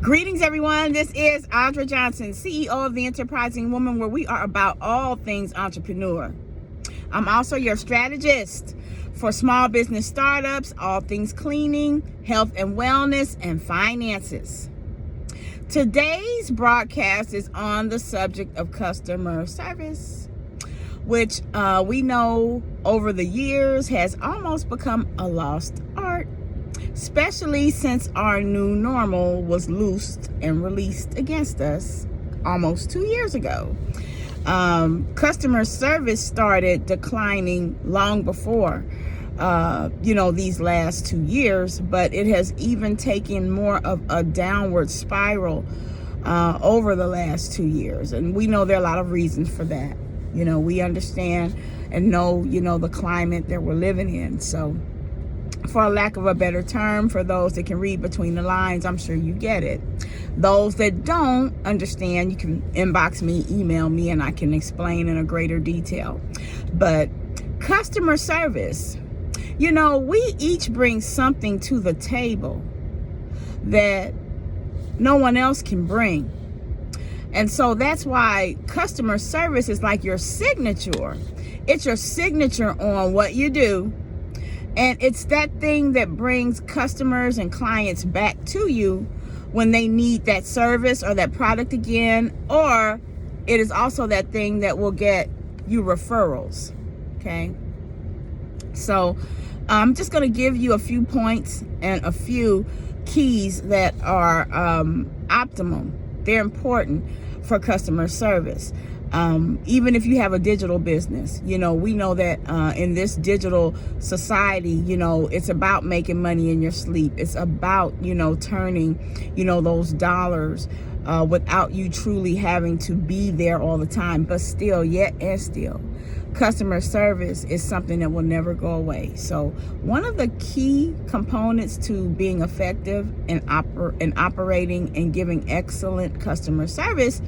Greetings, everyone. This is Audra Johnson, CEO of The Enterprising Woman, where we are about all things entrepreneur. I'm also your strategist for small business startups, all things cleaning, health and wellness, and finances. Today's broadcast is on the subject of customer service, which we know over the years has almost become a lost art, especially since our new normal was loosed and released against us almost 2 years ago. Customer service started declining long before, these last 2 years, but it has even taken more of a downward spiral over the last 2 years. And we know there are a lot of reasons for that. We understand and know, the climate that we're living in. So for a lack of a better term, for those that can read between the lines, I'm sure you get it. Those that don't understand, you can inbox me, email me, and I can explain in a greater detail. But customer service, we each bring something to the table that no one else can bring. And so that's why customer service is like your signature. It's your signature on what you do. And it's that thing that brings customers and clients back to you when they need that service or that product again. Or it is also that thing that will get you referrals. Okay. So I'm just going to give you a few points and a few keys that are optimum. They're important for customer service. Even if you have a digital business, we know that in this digital society, it's about making money in your sleep. It's about, turning, those dollars without you truly having to be there all the time. But still, customer service is something that will never go away. So one of the key components to being effective in operating and giving excellent customer service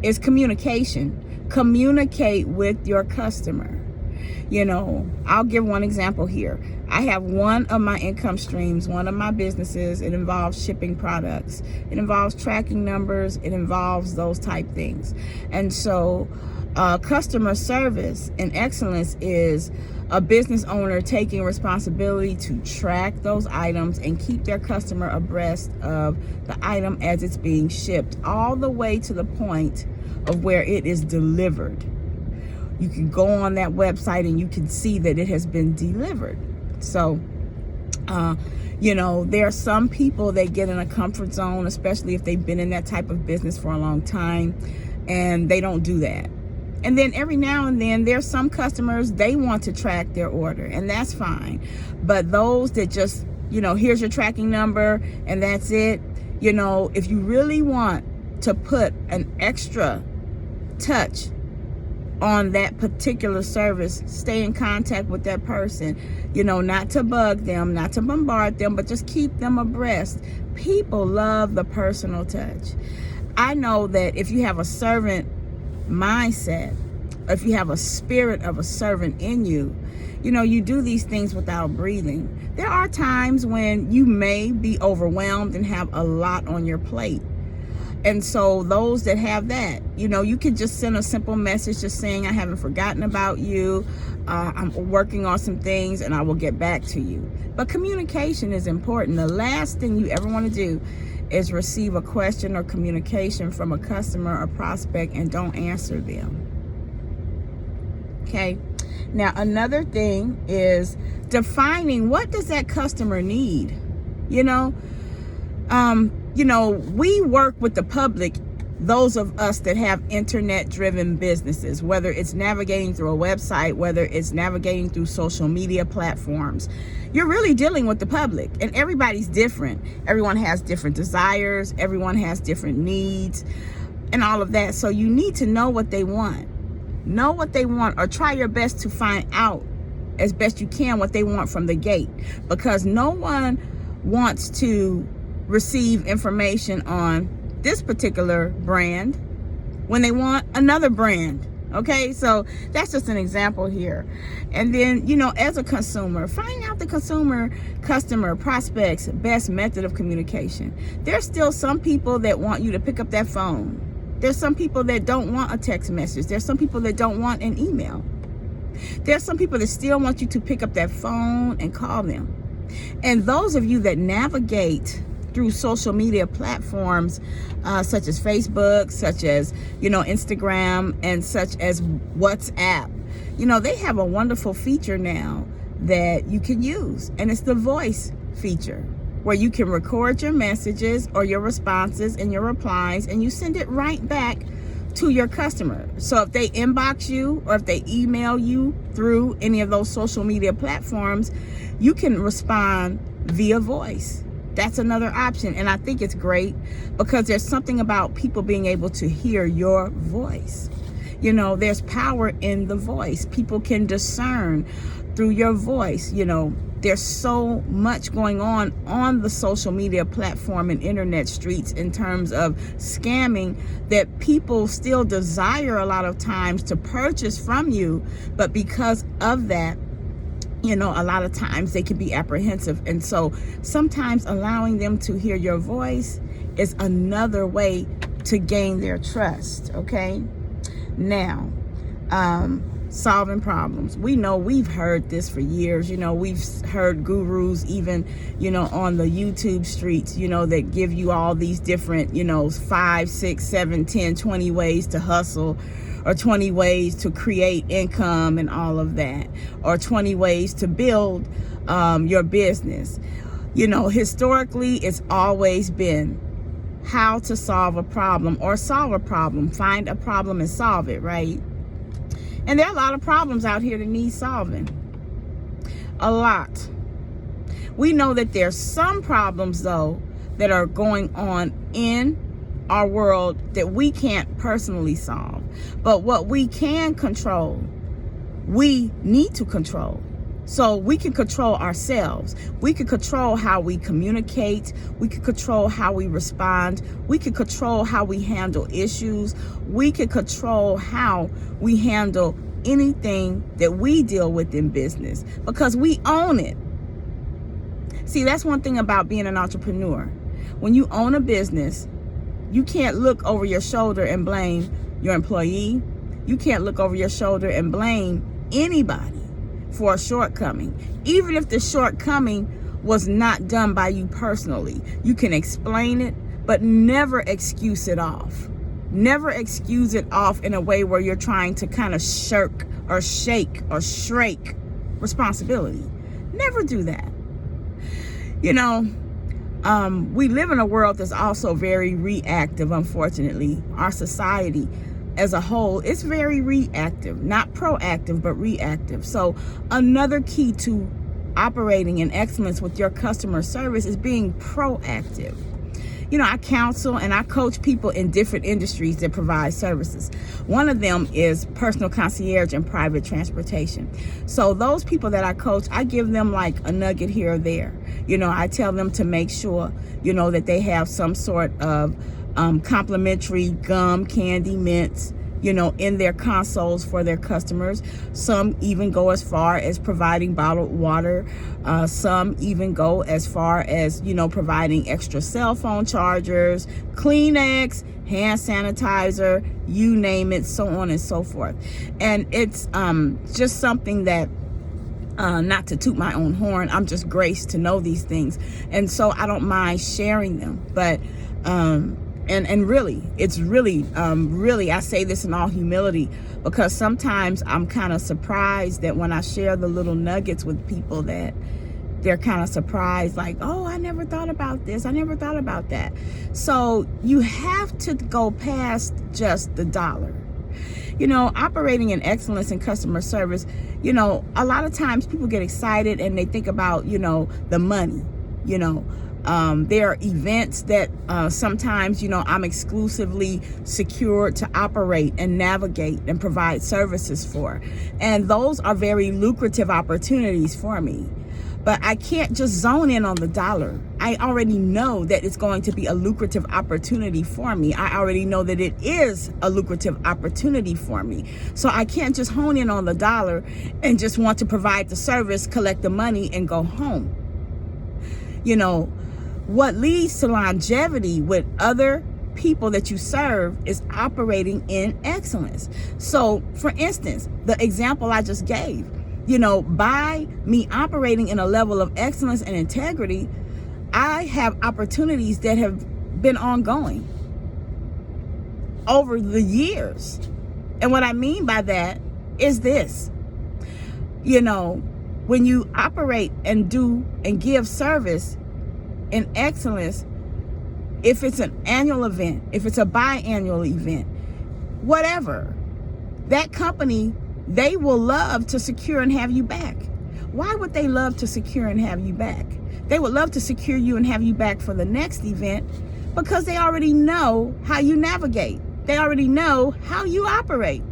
is communication. Communicate with your customer. I'll give one example here. I have one of my income streams, one of my businesses. It involves shipping products. It involves tracking numbers. It involves those type things. And so customer service and excellence is a business owner taking responsibility to track those items and keep their customer abreast of the item as it's being shipped, all the way to the point of where it is delivered. You can go on that website and you can see that it has been delivered. So, there are some people that get in a comfort zone, especially if they've been in that type of business for a long time, and they don't do that. And then every now and then there's some customers, they want to track their order, and that's fine. But those that just, here's your tracking number and that's it. If you really want to put an extra touch on that particular service, stay in contact with that person, not to bug them, not to bombard them, but just keep them abreast. People love the personal touch. I know that if you have a servant mindset, if you have a spirit of a servant in you, you do these things without breathing. There are times when you may be overwhelmed and have a lot on your plate. And so those that have that, you can just send a simple message just saying, I haven't forgotten about you. I'm working on some things and I will get back to you. But communication is important. The last thing you ever want to do is receive a question or communication from a customer or prospect and don't answer them. Okay. Now, another thing is defining, what does that customer need? We work with the public, those of us that have internet-driven businesses, whether it's navigating through a website, whether it's navigating through social media platforms. You're really dealing with the public, and everybody's different. Everyone has different desires. Everyone has different needs and all of that. So you need to know what they want. Know what they want, or try your best to find out as best you can what they want from the gate, because no one wants to receive information on this particular brand when they want another brand. Okay, so that's just an example here. And then, as a consumer, find out the customer, prospects, best method of communication. There's still some people that want you to pick up that phone. There's some people that don't want a text message. There's some people that don't want an email. There's some people that still want you to pick up that phone and call them. And those of you that navigate through social media platforms such as Facebook, such as, Instagram, and such as WhatsApp, they have a wonderful feature now that you can use. And it's the voice feature, where you can record your messages or your responses and your replies, and you send it right back to your customer. So if they inbox you or if they email you through any of those social media platforms, you can respond via voice. That's another option. And I think it's great because there's something about people being able to hear your voice. There's power in the voice. People can discern through your voice. There's so much going on the social media platform and internet streets in terms of scamming that people still desire a lot of times to purchase from you. But because of that, a lot of times they can be apprehensive. And so sometimes allowing them to hear your voice is another way to gain their trust. Okay. Now, solving problems. We know, we've heard this for years. We've heard gurus even, on the YouTube streets, that give you all these different, 5, 6, 7, 10, 20 ways to hustle, or 20 ways to create income and all of that, or 20 ways to build your business. Historically, it's always been how to solve a problem or solve a problem. Find a problem and solve it, right? And there are a lot of problems out here that need solving. A lot. We know that there's some problems, though, that are going on in our world that we can't personally solve. But what we can control, we need to control. So we can control ourselves. We can control how we communicate. We can control how we respond. We can control how we handle issues. We can control how we handle anything that we deal with in business because we own it. See, that's one thing about being an entrepreneur. When you own a business, you can't look over your shoulder and blame your employee. You can't look over your shoulder and blame anybody for a shortcoming. Even if the shortcoming was not done by you personally, you can explain it, but never excuse it off. Never excuse it off in a way where you're trying to kind of shirk or shake or shrink responsibility. Never do that. We live in a world that's also very reactive, unfortunately. Our society as a whole is very reactive, not proactive, but reactive. So another key to operating in excellence with your customer service is being proactive. I counsel and I coach people in different industries that provide services. One of them is personal concierge and private transportation. So those people that I coach, I give them like a nugget here or there. I tell them to make sure, that they have some sort of complimentary gum, candy, mints, in their consoles for their customers. Some even go as far as providing bottled water. Some even go as far as, providing extra cell phone chargers, Kleenex, hand sanitizer, you name it, so on and so forth. And it's just something that, not to toot my own horn, I'm just graced to know these things. And so I don't mind sharing them. But And really, it's really, I say this in all humility, because sometimes I'm kind of surprised that when I share the little nuggets with people that they're kind of surprised, like, oh, I never thought about this. I never thought about that. So you have to go past just the dollar. Operating in excellence in customer service, a lot of times people get excited and they think about, the money, there are events that sometimes, I'm exclusively secured to operate and navigate and provide services for. And those are very lucrative opportunities for me. But I can't just zone in on the dollar. I already know that it's going to be a lucrative opportunity for me. I already know that it is a lucrative opportunity for me. So I can't just hone in on the dollar and just want to provide the service, collect the money, and go home. You know, what leads to longevity with other people that you serve is operating in excellence. So, for instance, the example I just gave, you know, by me operating in a level of excellence and integrity, I have opportunities that have been ongoing over the years. And what I mean by that is this: you know, when you operate and do and give service in excellence, if it's an annual event, if it's a biannual event, whatever, that company, they will love to secure and have you back. Why would they love to secure and have you back? They would love to secure you and have you back for the next event because they already know how you navigate. They already know how you operate.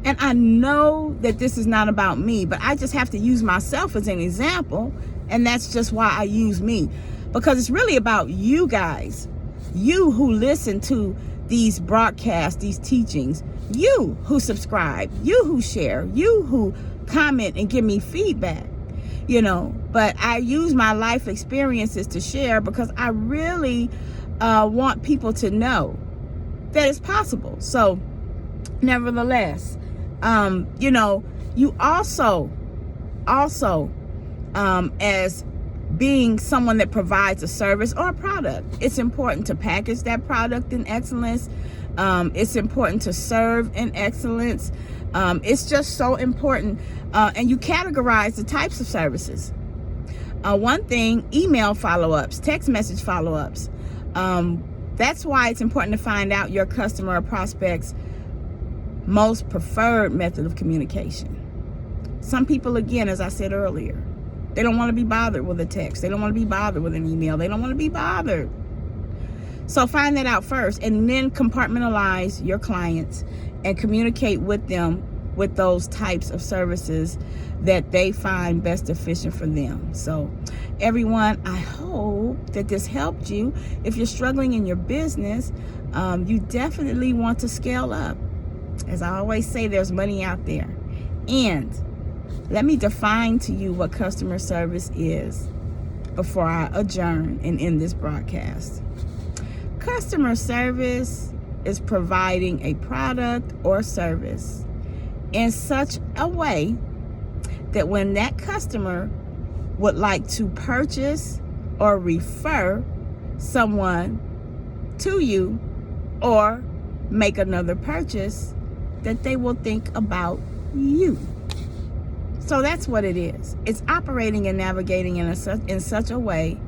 And I know that this is not about me, but I just have to use myself as an example. And that's just why I use me, because it's really about you guys, you who listen to these broadcasts, these teachings, you who subscribe, you who share, you who comment and give me feedback, you know. But I use my life experiences to share because I really want people to know that it's possible. So nevertheless, you know, you also as being someone that provides a service or a product, it's important to package that product in excellence. It's important to serve in excellence. It's just so important. And you categorize the types of services. One thing, email follow-ups, text message follow-ups. That's why it's important to find out your customer or prospect's most preferred method of communication. Some people, again, as I said earlier, they don't want to be bothered with a text. They don't want to be bothered with an email. They don't want to be bothered. So find that out first, and then compartmentalize your clients and communicate with them with those types of services that they find best efficient for them. So everyone, I hope that this helped you. If you're struggling in your business, you definitely want to scale up. As I always say, there's money out there. And let me define to you what customer service is before I adjourn and end this broadcast. Customer service is providing a product or service in such a way that when that customer would like to purchase or refer someone to you or make another purchase, that they will think about you. So that's what it is. It's operating and navigating in such a way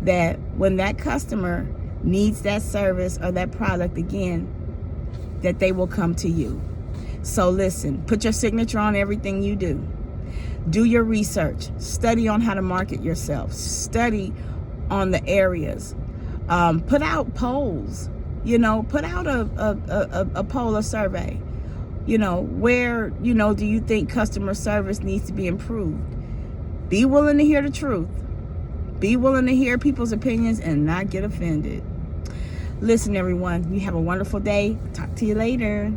that when that customer needs that service or that product again, that they will come to you. So listen, put your signature on everything you do. Do your research. Study on how to market yourself. Study on the areas. Put out polls. You know, put out a poll or survey. You know, where, you know, do you think customer service needs to be improved? Be willing to hear the truth. Be willing to hear people's opinions and not get offended. Listen, everyone, you have a wonderful day. Talk to you later.